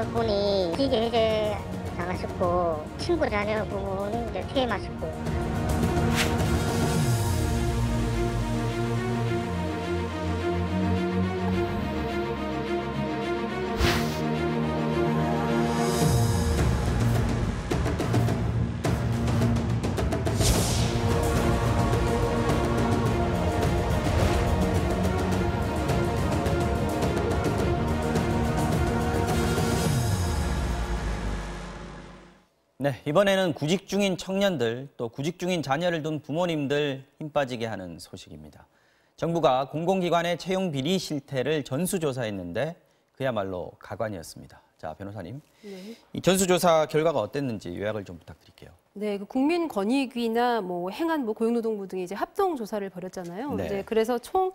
자녀분이 기계 해제 당하셨고 친구 자녀분이 이제 퇴임하셨고. 네, 이번에는 구직 중인 청년들, 또 구직 중인 자녀를 둔 부모님들 힘 빠지게 하는 소식입니다. 정부가 공공기관의 채용 비리 실태를 전수조사했는데 그야말로 가관이었습니다. 자, 변호사님, 네. 이 전수조사 결과가 어땠는지 요약을 좀 부탁드릴게요. 네, 그 국민권익위나 행안부, 고용노동부 등이 이제 합동 조사를 벌였잖아요. 네. 이제 그래서 총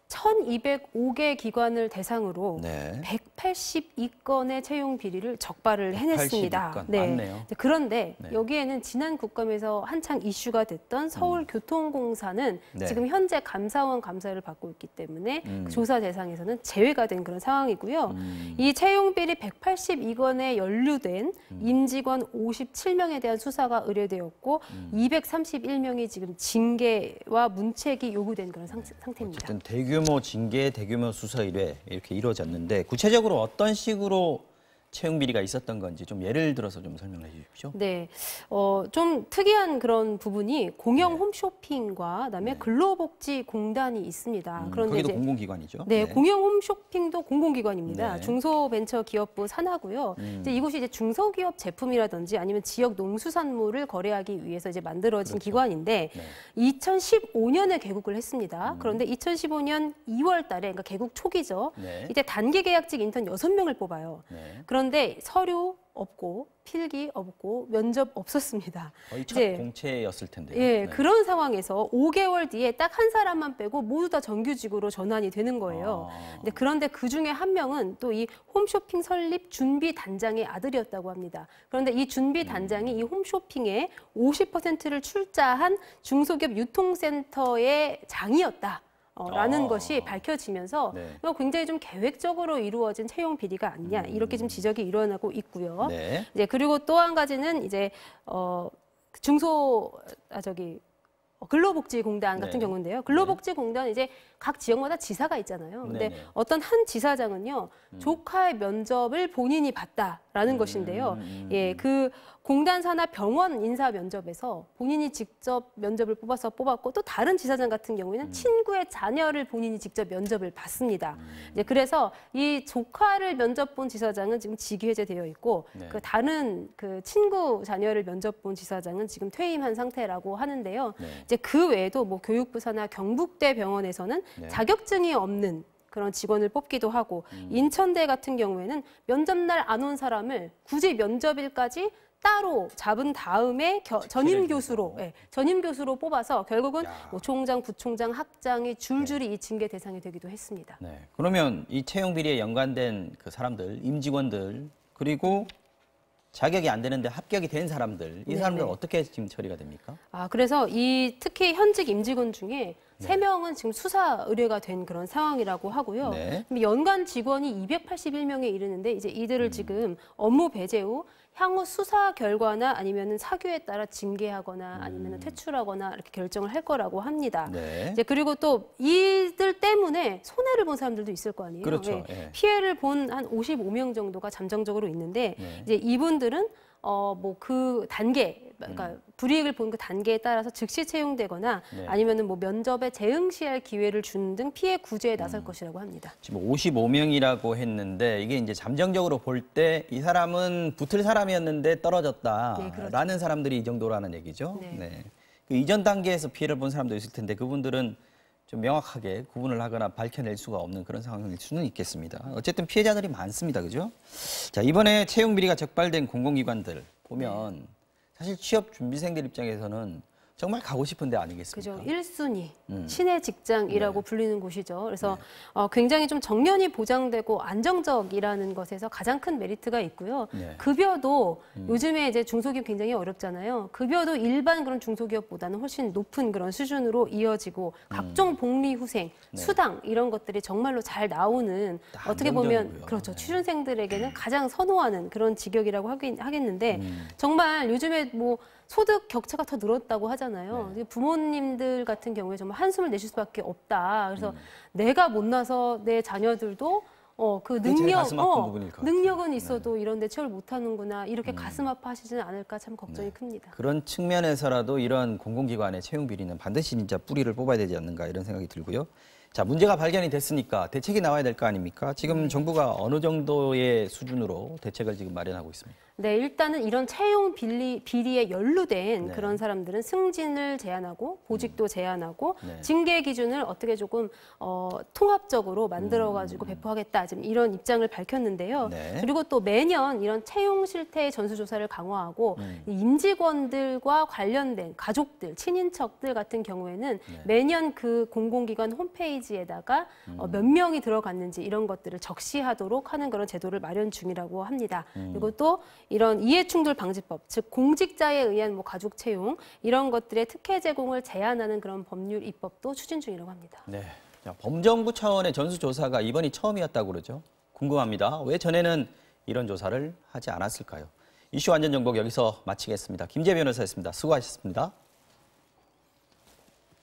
1,205개 기관을 대상으로 네. 182건의 채용 비리를 적발을 해냈습니다. 182건, 네. 많네요. 그런데 네. 여기에는 지난 국감에서 한창 이슈가 됐던 서울교통공사는 네. 지금 현재 감사원 감사를 받고 있기 때문에 그 조사 대상에서는 제외가 된 그런 상황이고요. 이 채용 비리 182건에 연루된 임직원 57명에 대한 수사가 의뢰되었고 231명이 지금 징계와 문책이 요구된 그런 상태입니다. 어쨌든 대규모 징계, 대규모 수사 의뢰 이렇게 이루어졌는데 구체적으로 어떤 식으로 채용 비리가 있었던 건지 좀 예를 들어서 좀 설명해 주십시오. 네, 좀 특이한 그런 부분이 공영 홈쇼핑과 그다음에 근로복지공단이 있습니다. 그런데 거기도 이제 공공기관이죠. 네, 공영 홈쇼핑도 공공기관입니다. 네. 중소벤처기업부 산하고요. 이제 이곳이 이제 중소기업 제품이라든지 아니면 지역 농수산물을 거래하기 위해서 이제 만들어진 그렇죠. 기관인데 네. 2015년에 개국을 했습니다. 그런데 2015년 2월달에 그러니까 개국 초기죠. 네. 이때 단기 계약직 인턴 6명을 뽑아요. 네. 그런데 서류 없고 필기 없고 면접 없었습니다. 거의 첫 이제 공채였을 텐데요. 예, 네. 그런 상황에서 5개월 뒤에 딱 한 사람만 빼고 모두 다 정규직으로 전환이 되는 거예요. 그런데 그 중에 한 명은 또 이 홈쇼핑 설립 준비 단장의 아들이었다고 합니다. 그런데 이 준비 단장이 이 홈쇼핑의 50%를 출자한 중소기업 유통센터의 장이었다. 라는 것이 밝혀지면서 네. 굉장히 좀 계획적으로 이루어진 채용 비리가 아니냐 이렇게 좀 지적이 일어나고 있고요. 네. 이제 그리고 또 한 가지는 이제 근로복지공단 같은 네. 경우인데요. 근로복지공단 이제 각 지역마다 지사가 있잖아요. 근데 네네. 어떤 한 지사장은요 조카의 면접을 본인이 봤다라는 것인데요. 예, 그 공단 산하 병원 인사 면접에서 본인이 직접 면접을 뽑았고 또 다른 지사장 같은 경우에는 친구의 자녀를 본인이 직접 면접을 봤습니다. 이제 그래서 이 조카를 면접 본 지사장은 지금 직위 해제되어 있고 네. 그 다른 그 친구 자녀를 면접 본 지사장은 지금 퇴임한 상태라고 하는데요. 네. 이제 그 외에도 교육부 산하 경북대 병원에서는 네. 자격증이 없는 그런 직원을 뽑기도 하고 인천대 같은 경우에는 면접날 안 온 사람을 굳이 면접일까지 따로 잡은 다음에 전임 교수로 전임 교수로 뽑아서 결국은 총장, 부총장, 학장이 줄줄이 이 징계 대상이 되기도 했습니다. 네. 그러면 이 채용 비리에 연관된 그 사람들, 임직원들 그리고 자격이 안 되는데 합격이 된 사람들, 이 사람들은 어떻게 지금 처리가 됩니까? 그래서 특히 현직 임직원 중에 3명은 지금 수사 의뢰가 된 그런 상황이라고 하고요. 네. 연간 직원이 281명에 이르는데 이제 이들을 지금 업무 배제 후 향후 수사 결과나 아니면은 사규에 따라 징계하거나 아니면은 퇴출하거나 이렇게 결정을 할 거라고 합니다. 네. 이제 그리고 또 이들 때문에 손해를 본 사람들도 있을 거 아니에요. 그렇죠. 예. 예. 피해를 본 한 55명 정도가 잠정적으로 있는데 이제 이분들은 그 단계, 그러니까 불이익을 본 그 단계에 따라서 즉시 채용되거나 아니면은 면접에 재응시할 기회를 주는 등 피해 구제에 나설 것이라고 합니다. 지금 55명이라고 했는데 이게 이제 잠정적으로 볼 때 이 사람은 붙을 사람이었는데 떨어졌다라는 네, 그렇죠. 사람들이 이 정도라는 얘기죠. 네. 네. 그 이전 단계에서 피해를 본 사람도 있을 텐데 그분들은 좀 명확하게 구분을 하거나 밝혀낼 수가 없는 그런 상황일 수는 있겠습니다. 어쨌든 피해자들이 많습니다. 그죠? 자, 이번에 채용 비리가 적발된 공공기관들 보면 사실 취업 준비생들 입장에서는 정말 가고 싶은 데 아니겠습니까? 그죠. 1순위, 신의 직장이라고 불리는 곳이죠. 그래서 굉장히 좀 정년이 보장되고 안정적이라는 것에서 가장 큰 메리트가 있고요. 급여도 요즘에 이제 중소기업 굉장히 어렵잖아요. 급여도 일반 그런 중소기업보다는 훨씬 높은 그런 수준으로 이어지고 각종 복리 후생, 수당 이런 것들이 정말로 잘 나오는 어떻게 보면 안정적이고요. 그렇죠. 취준생들에게는 가장 선호하는 그런 직역이라고 하겠는데 정말 요즘에 뭐 소득 격차가 더 늘었다고 하잖아요. 부모님들 같은 경우에 정말 한숨을 내쉴 수밖에 없다. 그래서 내가 못나서 내 자녀들도 그 제일 능력, 가슴 아픈 부분일 것 같아요. 능력은 있어도 이런 데 채울 못하는구나. 이렇게 가슴 아파하시지는 않을까 참 걱정이 큽니다. 그런 측면에서라도 이런 공공기관의 채용 비리는 반드시 진짜 뿌리를 뽑아야 되지 않는가 이런 생각이 들고요. 자, 문제가 발견이 됐으니까 대책이 나와야 될 거 아닙니까? 지금 정부가 어느 정도의 수준으로 대책을 지금 마련하고 있습니다. 네, 일단은 이런 채용 비리에 연루된 그런 사람들은 승진을 제한하고 보직도 제한하고 징계 기준을 어떻게 조금 통합적으로 만들어가지고 배포하겠다. 지금 이런 입장을 밝혔는데요. 그리고 또 매년 이런 채용 실태 전수조사를 강화하고 임직원들과 관련된 가족들, 친인척들 같은 경우에는 매년 그 공공기관 홈페이지에다가 몇 명이 들어갔는지 이런 것들을 적시하도록 하는 그런 제도를 마련 중이라고 합니다. 그리고 또 이런 이해충돌 방지법, 즉 공직자에 의한 뭐 가족 채용 이런 것들의 특혜 제공을 제한하는 그런 법률 입법도 추진 중이라고 합니다. 네, 자, 범정부 차원의 전수조사가 이번이 처음이었다고 그러죠. 궁금합니다. 왜 전에는 이런 조사를 하지 않았을까요? 이슈 완전 정복 여기서 마치겠습니다. 김재 변호사였습니다. 수고하셨습니다.